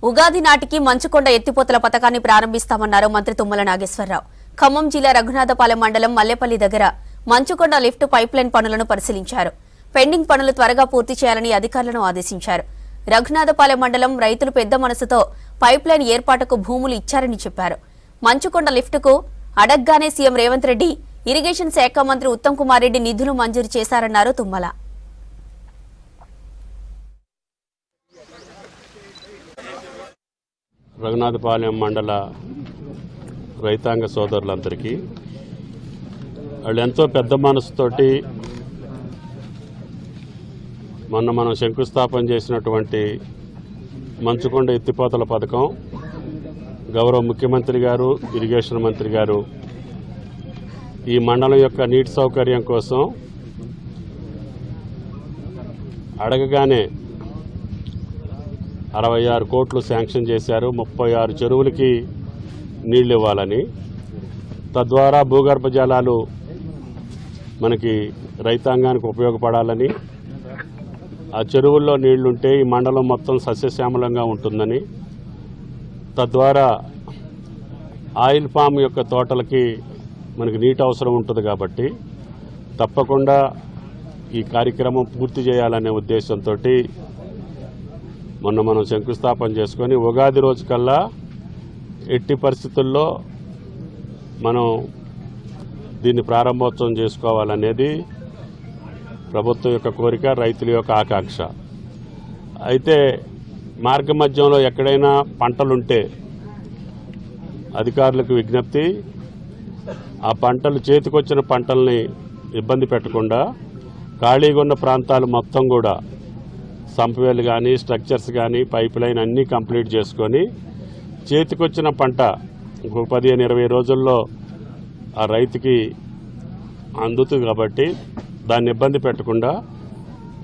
ఉగాది నాటికి మంచుకొండ ఎత్తిపోతల పథకాన్ని ప్రారంభిస్తామన్నారు మంత్రి తుమ్మల నాగేశ్వరరావు. ఖమ్మం జిల్లా రఘునాథపాలెం మండలం మల్లేపల్లి దగ్గర మంచుకొండ లిఫ్ట్ పైప్లైన్ పనులను పరిశీలించారు. పెండింగ్ పనులు త్వరగా పూర్తి చేయాలని అధికారులను ఆదేశించారు. రఘునాథపాలెం మండలం రైతులు పెద్ద మనసుతో పైప్లైన్ ఏర్పాటుకు భూములు ఇచ్చారని చెప్పారు. మంచుకొండ లిఫ్టుకు అడగ్గానే సీఎం రేవంత్ రెడ్డి, ఇరిగేషన్ శాఖ మంత్రి ఉత్తమ్ కుమార్ రెడ్డి నిధులు మంజూరు చేశారన్నారు తుమ్మల. రఘునాథపాలెం మండల రైతాంగ సోదరులందరికీ వాళ్ళు ఎంతో పెద్ద మనసుతోటి మనం శంకుస్థాపన చేసినటువంటి మంచుకొండ ఎత్తిపోతల పథకం గౌరవ ముఖ్యమంత్రి గారు, ఇరిగేషన్ మంత్రి గారు ఈ మండలం యొక్క నీటి సౌకర్యం కోసం అడగగానే 66 కోట్లు శాంక్షన్ చేశారు. 36 చెరువులకి నీళ్లు ఇవ్వాలని, తద్వారా భూగర్భ జలాలు మనకి రైతాంగానికి ఉపయోగపడాలని, ఆ చెరువుల్లో నీళ్లుంటే ఈ మండలం మొత్తం సస్యశ్యామలంగా ఉంటుందని, తద్వారా ఆయిల్ పామ్ యొక్క తోటలకి మనకి నీటి అవసరం ఉంటుంది కాబట్టి తప్పకుండా ఈ కార్యక్రమం పూర్తి చేయాలనే ఉద్దేశంతో మనం శంకుస్థాపన చేసుకొని ఉగాది రోజు కల్లా ఎట్టి పరిస్థితుల్లో మనం దీన్ని ప్రారంభోత్సవం చేసుకోవాలనేది ప్రభుత్వం యొక్క కోరిక, రైతుల యొక్క ఆకాంక్ష. అయితే మార్గ మధ్యంలో ఎక్కడైనా పంటలుంటే అధికారులకు విజ్ఞప్తి, ఆ పంటలు చేతికొచ్చిన పంటల్ని ఇబ్బంది పెట్టకుండా ఖాళీగా ఉన్న ప్రాంతాలు మొత్తం కూడా సంపవేలు కానీ, స్ట్రక్చర్స్ కానీ, పైప్ లైన్ అన్నీ కంప్లీట్ చేసుకొని చేతికొచ్చిన పంట ఇంకొక 15-20 రోజుల్లో ఆ రైతుకి అందుతుంది కాబట్టి దాన్ని ఇబ్బంది పెట్టకుండా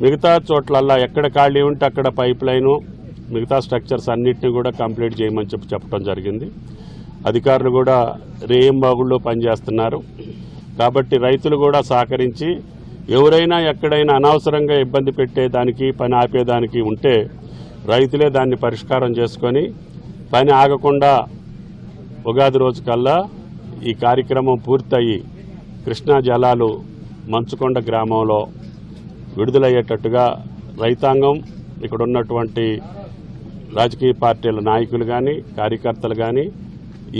మిగతా చోట్లల్లా ఎక్కడ ఖాళీ ఉంటే అక్కడ పైప్ లైను, మిగతా స్ట్రక్చర్స్ అన్నిటిని కూడా కంప్లీట్ చేయమని చెప్పడం జరిగింది. అధికారులు కూడా రేయింబాగుళ్ళు పనిచేస్తున్నారు కాబట్టి రైతులు కూడా సహకరించి ఎవరైనా ఎక్కడైనా అనవసరంగా ఇబ్బంది పెట్టేదానికి, పని ఆపేదానికి ఉంటే రైతులే దాన్ని పరిష్కారం చేసుకొని పని ఆగకుండా ఉగాది రోజు కల్లా ఈ కార్యక్రమం పూర్తయి కృష్ణా జలాలు మంచుకొండ గ్రామంలో విడుదలయ్యేటట్టుగా రైతాంగం, ఇక్కడ ఉన్నటువంటి రాజకీయ పార్టీల నాయకులు కానీ, కార్యకర్తలు కానీ,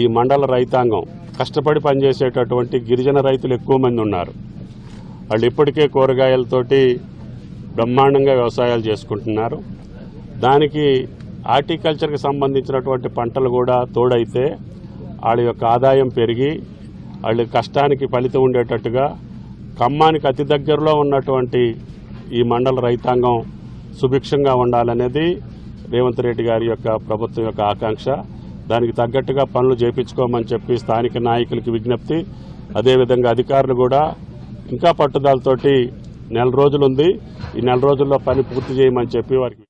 ఈ మండల రైతాంగం కష్టపడి పనిచేసేటటువంటి గిరిజన రైతులు ఎక్కువ మంది ఉన్నారు. వాళ్ళు ఇప్పటికే కూరగాయలతోటి బ్రహ్మాండంగా వ్యవసాయాలు చేసుకుంటున్నారు. దానికి హార్టికల్చర్కి సంబంధించినటువంటి పంటలు కూడా తోడైతే వాళ్ళ యొక్క ఆదాయం పెరిగి వాళ్ళ కష్టానికి ఫలితం ఉండేటట్టుగా ఖమ్మానికి అతి దగ్గరలో ఉన్నటువంటి ఈ మండల రైతాంగం సుభిక్షంగా ఉండాలనేది రేవంత్ రెడ్డి గారి యొక్క ప్రభుత్వం యొక్క ఆకాంక్ష. దానికి తగ్గట్టుగా పనులు చేయించుకోమని చెప్పి స్థానిక నాయకులకి విజ్ఞప్తి. అదేవిధంగా అధికారులు కూడా ఇంకా పట్టుదలతోటి 4 రోజులు ఉంది, ఈ 4 రోజుల్లో పని పూర్తి చేయమని చెప్పి వారికి